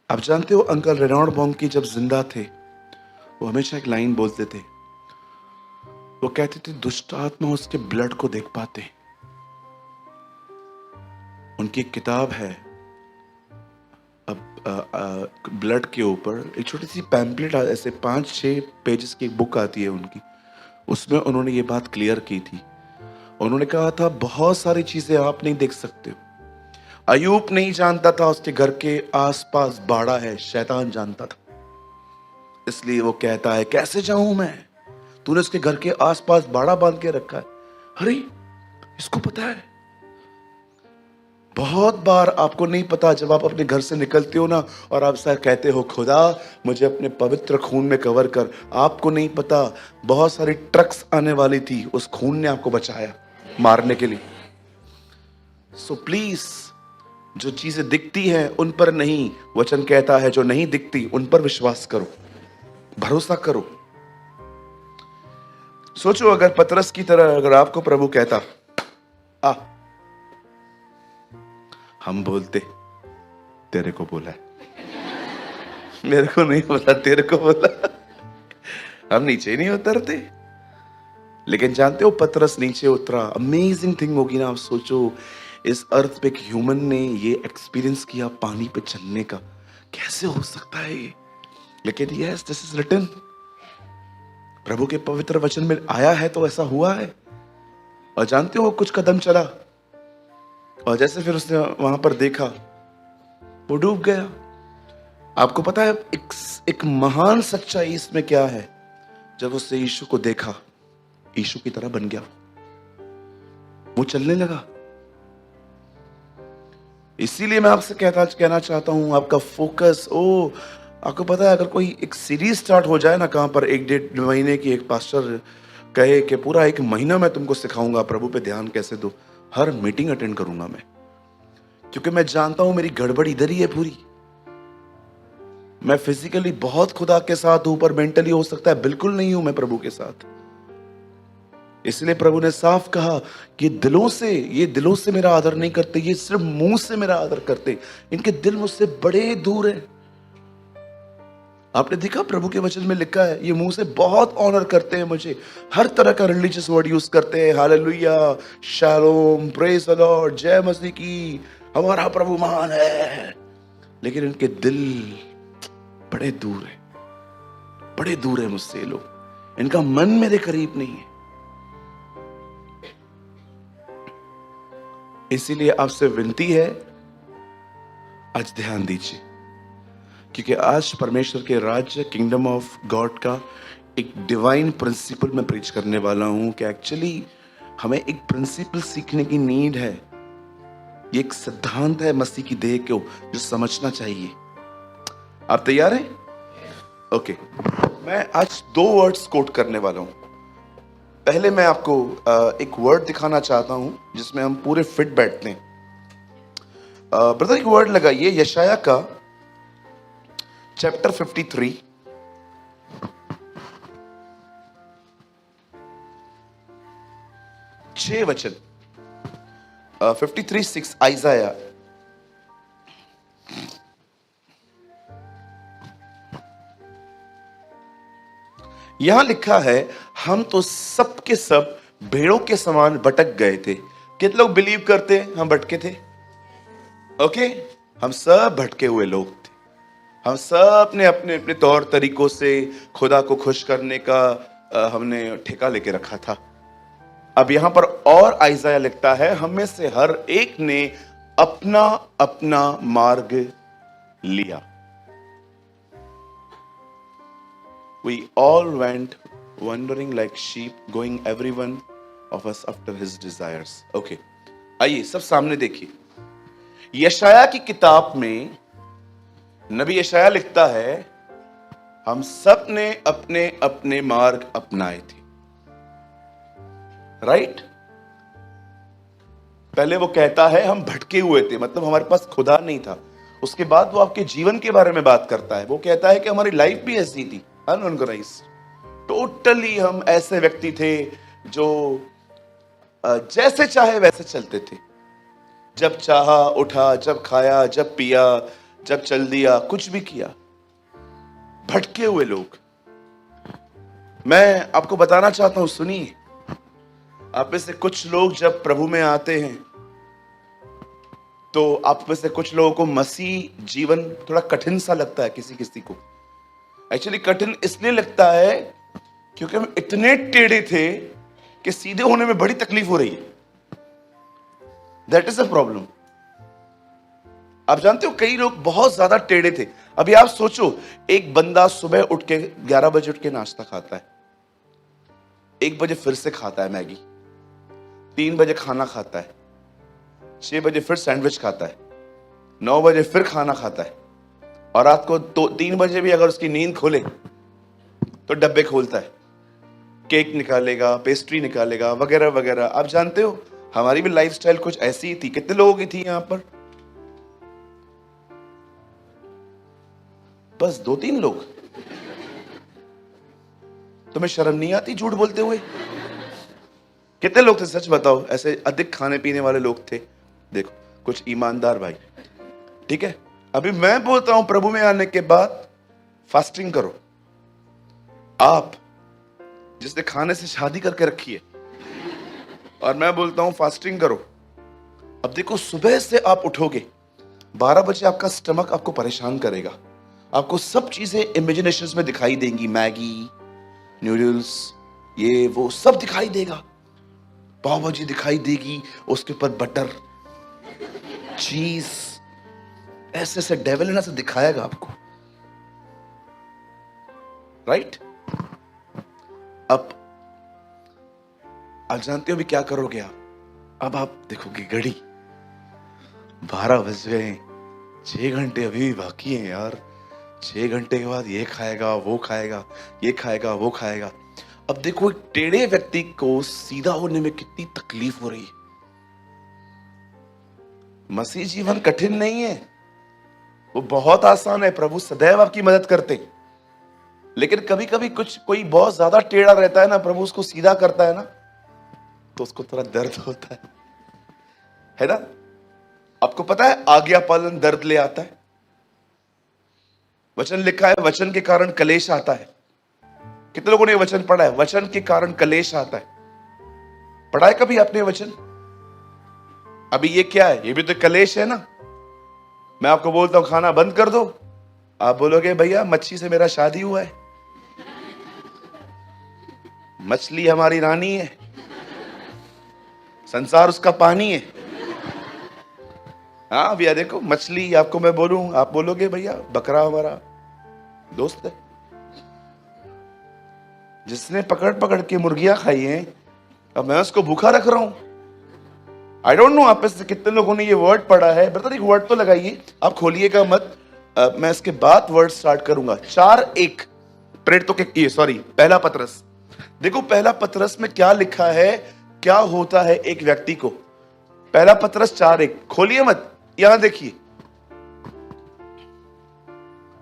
आप जानते हो अंकल रेनॉल्ड बॉन्की जब जिंदा थे, वो हमेशा एक लाइन बोलते थे। वो कहते थे दुष्ट आत्मा उसके ब्लड को देख पाते। उनकी एक किताब है ब्लड के ऊपर, एक छोटी सी पैम्पलेट, ऐसे 5-6 पेजेस की एक बुक आती है उनकी। उसमें उन्होंने ये बात क्लियर की थी। उन्होंने कहा था बहुत सारी चीजें आप नहीं देख सकते हो। अयूब नहीं जानता था उसके घर के आसपास बाड़ा है, शैतान जानता था। इसलिए वो कहता है कैसे जाऊं मैं, तूने उसके घर के आसपास बाड़ा बांध के रखा है। अरे इसको पता है। बहुत बार आपको नहीं पता, जब आप अपने घर से निकलते हो ना और आप सर कहते हो खुदा मुझे अपने पवित्र खून में कवर कर, आपको नहीं पता बहुत सारी ट्रक्स आने वाली थी, उस खून ने आपको बचाया मारने के लिए। सो प्लीज, जो चीजें दिखती हैं उन पर नहीं, वचन कहता है जो नहीं दिखती उन पर विश्वास करो, भरोसा करो। सोचो अगर पतरस की तरह अगर आपको प्रभु कहता आ, हम बोलते तेरे को बोला है, मेरे को नहीं बोला, तेरे को बोला, हम नीचे ही नहीं उतरते। लेकिन जानते हो पतरस नीचे उतरा। अमेजिंग थिंग होगी ना। आप सोचो इस अर्थ पे एक ह्यूमन ने ये एक्सपीरियंस किया पानी पे चलने का, कैसे हो सकता है ये। लेकिन यस, दिस इज रिटन, प्रभु के पवित्र वचन में आया है तो ऐसा हुआ है। और जानते हो कुछ कदम चला और जैसे फिर उसने वहां पर देखा, वो डूब गया। आपको पता है एक महान सच्चाई इसमें क्या है, जब उसने यीशु को देखा, यीशु की तरह बन गया, वो चलने लगा। इसीलिए मैं आपसे कहना चाहता हूं, आपका फोकस, आपको पता है अगर कोई एक सीरीज स्टार्ट हो जाए ना, कहां पर 1-1.5 महीने की, एक पास्टर कहे कि पूरा 1 महीना मैं तुमको सिखाऊंगा प्रभु पे ध्यान कैसे दो, हर मीटिंग अटेंड करूंगा मैं, क्योंकि मैं जानता हूं मेरी गड़बड़ इधर ही है पूरी। मैं फिजिकली बहुत खुदा के साथ हूं, पर मेंटली हो सकता है बिल्कुल नहीं हूं मैं प्रभु के साथ। इसलिए प्रभु ने साफ कहा कि ये दिलों से मेरा आदर नहीं करते, ये सिर्फ मुंह से मेरा आदर करते, इनके दिल मुझसे बड़े दूर है। आपने देखा प्रभु के वचन में लिखा है ये मुंह से बहुत ऑनर करते हैं मुझे, हर तरह का रिलीजियस वर्ड यूज करते हैं, hallelujah, shalom, praise the Lord, जय मसीह की, हमारा प्रभु महान है। लेकिन इनके दिल बड़े दूर है, बड़े दूर है मुझसे ये लोग, इनका मन मेरे करीब नहीं है। इसीलिए आपसे विनती है, आज ध्यान दीजिए, क्योंकि आज परमेश्वर के राज्य, किंगडम ऑफ गॉड का एक डिवाइन प्रिंसिपल मैं प्रीच करने वाला हूं कि एक्चुअली हमें एक प्रिंसिपल सीखने की नीड है। ये एक सिद्धांत है मसीह की देह को जो समझना चाहिए। आप तैयार हैं? ओके, मैं आज 2 वर्ड्स कोट करने वाला हूं। पहले मैं आपको एक वर्ड दिखाना चाहता हूं जिसमें हम पूरे फिट बैठते हैं। ब्रदर एक वर्ड लगाइए, यशाया का चैप्टर 53, छह वचन, 53:6 आइजाया। यहां लिखा है हम तो सब के सब भेड़ों के समान भटक गए थे। कितने लोग बिलीव करते हैं हम भटके थे? ओके, हम सब भटके हुए लोग थे। हम सब ने अपने अपने तौर तरीकों से खुदा को खुश करने का हमने ठेका लेके रखा था। अब यहां पर और आइजाया लिखता है हम में से हर एक ने अपना अपना मार्ग लिया। We all went wandering like sheep, going every one of us after his desires. Okay, आइए सब सामने देखिए। यशाया की किताब में नबी यशाया लिखता है हम सब ने अपने अपने मार्ग अपनाए थे। राइट? पहले वो कहता है हम भटके हुए थे, मतलब हमारे पास खुदा नहीं था। उसके बाद वो आपके जीवन के बारे में बात करता है। वो कहता है कि हमारी लाइफ भी ऐसी थी, अनऑर्गेनाइज्ड, टोटली हम ऐसे व्यक्ति थे जो जैसे चाहे वैसे चलते थे। जब चाहा उठा, जब खाया, जब पिया, जब चल दिया, कुछ भी किया, भटके हुए लोग। मैं आपको बताना चाहता हूं, सुनिए, आप में से कुछ लोग जब प्रभु में आते हैं तो आप में से कुछ लोगों को मसीह जीवन थोड़ा कठिन सा लगता है। किसी किसी को एक्चुअली कठिन इसलिए लगता है क्योंकि हम इतने टेढ़े थे कि सीधे होने में बड़ी तकलीफ हो रही है। That is a problem. आप जानते हो कई लोग बहुत ज्यादा टेढ़े थे। अभी आप सोचो, एक बंदा सुबह उठ के 11 बजे उठ के नाश्ता खाता है, 1 बजे फिर से खाता है मैगी, 3 बजे खाना खाता है, 6 बजे फिर सैंडविच खाता है, 9 बजे फिर खाना खाता है, और रात को 3 बजे भी अगर उसकी नींद खोले तो डब्बे खोलता है, केक निकालेगा, पेस्ट्री निकालेगा, वगैरह वगैरह। आप जानते हो हमारी भी लाइफस्टाइल कुछ ऐसी ही थी। कितने लोगों की थी यहां पर? बस 2-3 लोग। तुम्हें शर्म नहीं आती झूठ बोलते हुए? कितने लोग थे, सच बताओ, ऐसे अधिक खाने पीने वाले लोग थे? देखो, कुछ ईमानदार भाई, ठीक है। अभी मैं बोलता हूं प्रभु में आने के बाद फास्टिंग करो। आप जिसने खाने से शादी करके रखी है, और मैं बोलता हूं फास्टिंग करो। अब देखो, सुबह से आप उठोगे 12 बजे, आपका स्टमक आपको परेशान करेगा, आपको सब चीजें इमेजिनेशंस में दिखाई देंगी, मैगी, नूडल्स, ये वो सब दिखाई देगा, पाव भाजी दिखाई देगी, उसके ऊपर बटर, चीज, ऐसे ऐसे डेविल ना से दिखाएगा आपको, राइट? अब आप जानते हो अभी क्या करोगे आप? अब आप देखोगे घड़ी, 12 बज गए, 6 घंटे अभी भी बाकी हैं यार। 6 घंटे के बाद ये खाएगा, वो खाएगा, ये खाएगा, वो खाएगा। अब देखो, एक टेढ़े व्यक्ति को सीधा होने में कितनी तकलीफ हो रही है। मसीह जीवन कठिन नहीं है, वो बहुत आसान है। प्रभु सदैव आपकी मदद करते हैं, लेकिन कभी कभी कोई बहुत ज्यादा टेढ़ा रहता है ना, प्रभु उसको सीधा करता है ना, तो उसको थोड़ा दर्द होता है ना? आपको पता है आज्ञा पालन दर्द ले आता है। वचन लिखा है, वचन के कारण कलेश आता है। कितने लोगों ने वचन पढ़ा है? वचन के कारण कलेश आता है। पढ़ा है कभी आपने वचन? अभी ये क्या है? ये भी तो कलेश है ना। मैं आपको बोलता हूं खाना बंद कर दो, आप बोलोगे भैया मच्छी से मेरा शादी हुआ है, मछली हमारी रानी है, संसार उसका पानी है। हाँ भैया देखो, मछली आपको मैं बोलूं, आप बोलोगे भैया बकरा हमारा दोस्त है, जिसने पकड़ पकड़ के मुर्गियां खाई हैं, अब मैं उसको भूखा रख रहा हूं। आई डोंट नो आप में से कितने लोगों ने ये वर्ड पढ़ा है। ब्रदर एक वर्ड तो लगाइए, आप खोलिएगा मत, मैं इसके बाद वर्ड स्टार्ट करूंगा। 4:1 प्रेरितों के ये सॉरी पहला पतरस। देखो पहला पतरस में क्या लिखा है, क्या होता है एक व्यक्ति को। पहला पतरस 4:1 खोलिए मत, यहां देखिए।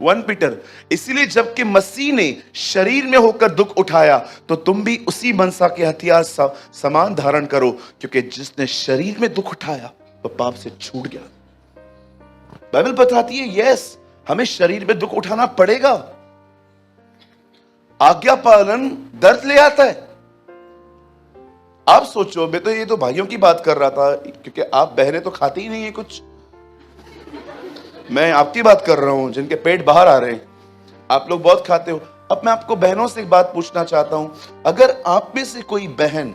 1 पीटर, इसीलिए जबकि मसीह ने शरीर में होकर दुख उठाया, तो तुम भी उसी मनसा के हथियार समान धारण करो, क्योंकि जिसने शरीर में दुख उठाया वह पाप से छूट गया। बाइबल बताती है यस, हमें शरीर में दुख उठाना पड़ेगा। आज्ञा पालन दर्द ले आता है। आप सोचो, मैं तो ये तो भाइयों की बात कर रहा था, क्योंकि आप बहनें तो खाती ही नहीं है कुछ। मैं आपकी बात कर रहा हूं जिनके पेट बाहर आ रहे हैं। आप लोग बहुत खाते हो। अब मैं आपको बहनों से एक बात पूछना चाहता हूं, अगर आप में से कोई बहन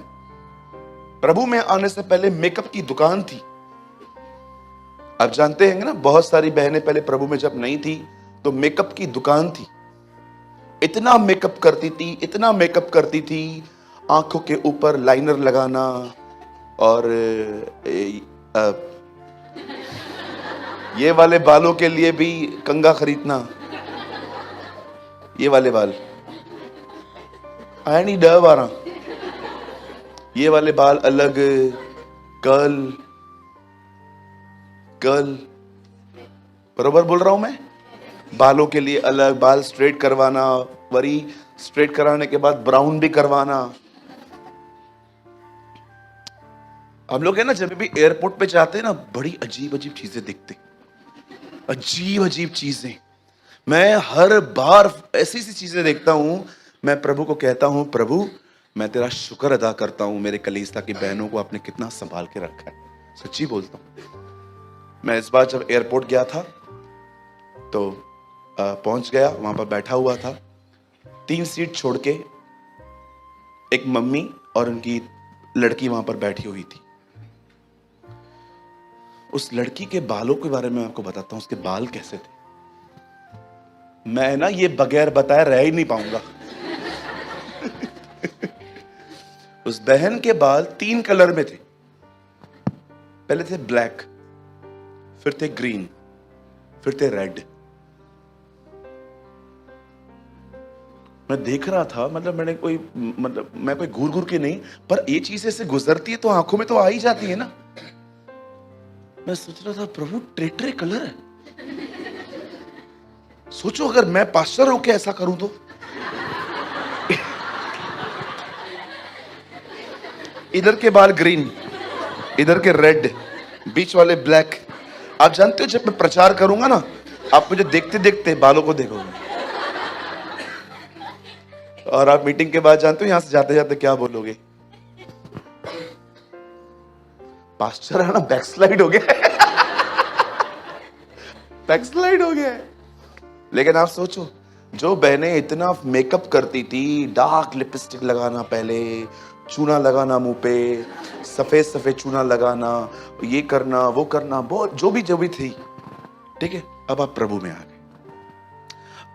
प्रभु में आने से पहले मेकअप की दुकान थी, आप जानते हैं ना, बहुत सारी बहनें पहले प्रभु में जब नहीं थी तो मेकअप की दुकान थी, इतना मेकअप करती थी, इतना मेकअप करती थी, आंखों के ऊपर लाइनर लगाना, और ये वाले बालों के लिए भी कंघा खरीदना, ये वाले बाल आई नहीं डर वारा, ये वाले बाल अलग, कर्ल कर्ल, बरोबर बोल रहा हूं मैं? बालों के लिए अलग, बाल स्ट्रेट करवाना, वरी स्ट्रेट कराने के बाद ब्राउन भी करवाना। हम लोग है ना, जब भी एयरपोर्ट पे जाते हैं ना, बड़ी अजीब अजीब चीजें दिखते। अजीब अजीब चीजें। मैं हर बार ऐसी सी चीजें देखता हूं, मैं प्रभु को कहता हूं, प्रभु मैं तेरा शुक्र अदा करता हूं, मेरे कलीसिया की बहनों को आपने कितना संभाल के रखा है। सच्ची बोलता हूं। मैं इस बार जब एयरपोर्ट गया था तो पहुंच गया, वहां पर बैठा हुआ था, 3 सीट छोड़ के एक मम्मी और उनकी लड़की वहां पर बैठी हुई थी। उस लड़की के बालों के बारे में आपको बताता हूं, उसके बाल कैसे थे। मैं ना ये बगैर बताए रह ही नहीं पाऊंगा। उस बहन के बाल 3 कलर में थे। पहले थे ब्लैक, फिर थे ग्रीन, फिर थे रेड। मैं देख रहा था, मतलब मैं कोई घूर घूर के नहीं, पर ये चीज ऐसे गुजरती है तो आंखों में तो आ ही जाती है ना। मैं सोच रहा था प्रभु ट्रेटरे कलर है। सोचो अगर मैं पास्टर होके ऐसा करूं तो। इधर के बाल ग्रीन, इधर के रेड, बीच वाले ब्लैक। आप जानते हो जब मैं प्रचार करूंगा ना, आप मुझे देखते देखते बालों को देखोगे। और आप मीटिंग के बाद जानते हो यहां से जाते जाते क्या बोलोगे? पास्टर है ना, बैकस्लाइड हो गया। बैकस्लाइड हो गया। लेकिन आप सोचो, जो बहनें इतना मेकअप करती थी, डार्क लिपस्टिक लगाना, पहले चूना लगाना मुंह पे, सफेद सफेद चूना लगाना, ये करना वो करना, बहुत जो भी थी, ठीक है। अब आप प्रभु में आ गए।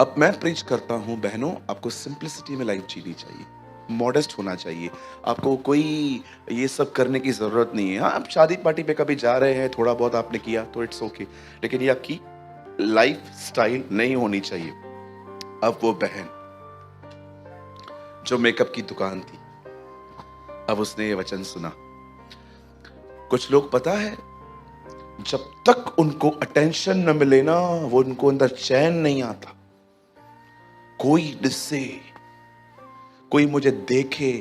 अब मैं प्रीच करता हूं, बहनों आपको सिंपलिसिटी में लाइफ जीनी चाहिए, मॉडेस्ट होना चाहिए। आपको कोई ये सब करने की जरूरत नहीं है। हाँ, आप शादी पार्टी पे कभी जा रहे हैं, थोड़ा बहुत आपने किया तो इट्स ओके, लेकिन ये आपकी लाइफ स्टाइल नहीं होनी चाहिए। अब वो बहन जो मेकअप की दुकान थी, अब उसने ये वचन सुना। कुछ लोग पता है, जब तक उनको अटेंशन न मिले ना, वो उनको अंदर चैन नहीं आता। कोई दिसे, कोई मुझे देखे,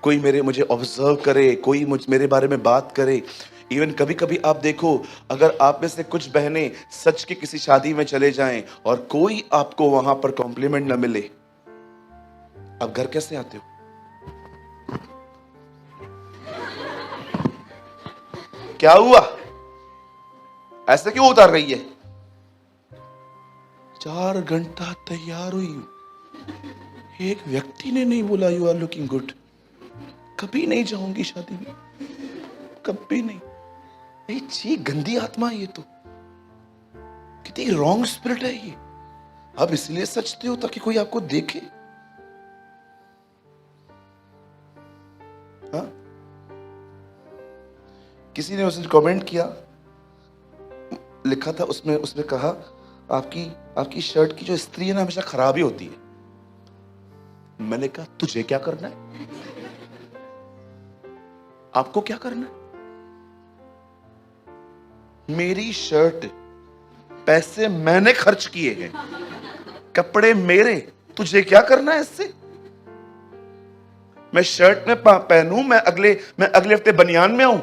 कोई मुझे ऑब्जर्व करे, कोई मेरे बारे में बात करे। इवन कभी कभी आप देखो, अगर आप में से कुछ बहनें सच की किसी शादी में चले जाएं और कोई आपको वहां पर कॉम्प्लीमेंट न मिले, आप घर कैसे आते हो? क्या हुआ? ऐसे क्यों उतार रही है? 4 घंटा तैयार हुई, एक व्यक्ति ने नहीं बोला यू आर लुकिंग गुड। कभी नहीं जाऊंगी शादी में, कभी नहीं। छी, गंदी आत्मा है ये तो, कितनी रॉन्ग स्पिरिट है ये। आप इसलिए सचते हो ताकि कोई आपको देखे। हाँ? किसी ने उसने कमेंट किया, लिखा था उसमें कहा, आपकी शर्ट की जो इस्त्री है ना, हमेशा खराब ही होती है। मैंने कहा तुझे क्या करना है? आपको क्या करना है? मेरी शर्ट, पैसे मैंने खर्च किए हैं, कपड़े मेरे, तुझे क्या करना है इससे? मैं शर्ट में पहनूं, मैं अगले हफ्ते बनियान में आऊं?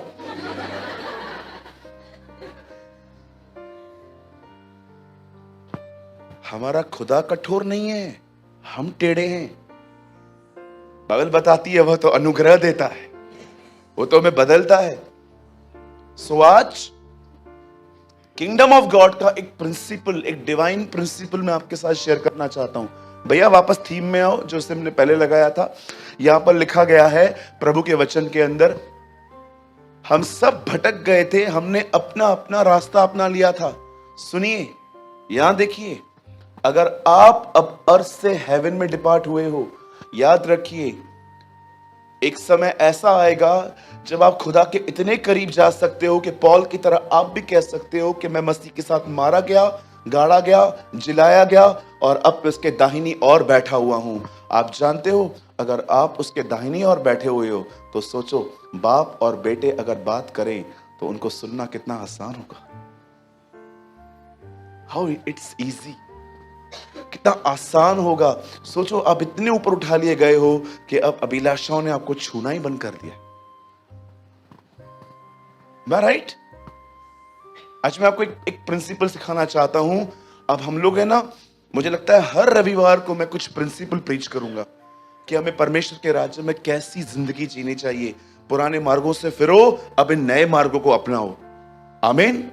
हमारा खुदा कठोर नहीं है, हम टेढ़े हैं। बाइबल बताती है वह तो अनुग्रह देता है, वो तो हमें बदलता है। सो आज किंगडम ऑफ गॉड का एक प्रिंसिपल, एक डिवाइन प्रिंसिपल मैं आपके साथ शेयर करना चाहता हूं। भैया वापस थीम में आओ, जो हमने पहले लगाया था। यहां पर लिखा गया है प्रभु के वचन के अंदर, हम सब भटक गए थे, हमने अपना अपना रास्ता अपना लिया था। सुनिए, यहां देखिए, अगर आप अब अर्थ से हेवन में डिपार्ट हुए हो, याद रखिए एक समय ऐसा आएगा जब आप खुदा के इतने करीब जा सकते हो कि पॉल की तरह आप भी कह सकते हो कि मैं मसीह के साथ मारा गया, गाड़ा गया, जिलाया गया और अब उसके दाहिनी ओर बैठा हुआ हूं। आप जानते हो, अगर आप उसके दाहिनी ओर बैठे हुए हो तो सोचो, बाप और बेटे अगर बात करें तो उनको सुनना कितना आसान होगा। हाउ इट्स इजी, कितना आसान होगा। सोचो, आप इतने ऊपर उठा लिए गए हो कि अब अभिलाषाओं ने आपको छूना ही बंद कर दिया। राइट? आज मैं आपको एक प्रिंसिपल सिखाना चाहता हूं। अब हम लोग है ना, मुझे लगता है हर रविवार को मैं कुछ प्रिंसिपल प्रीच करूंगा कि हमें परमेश्वर के राज्य में कैसी जिंदगी जीनी चाहिए। पुराने मार्गों से फिरो, अब इन नए मार्गों को अपनाओ। आमीन।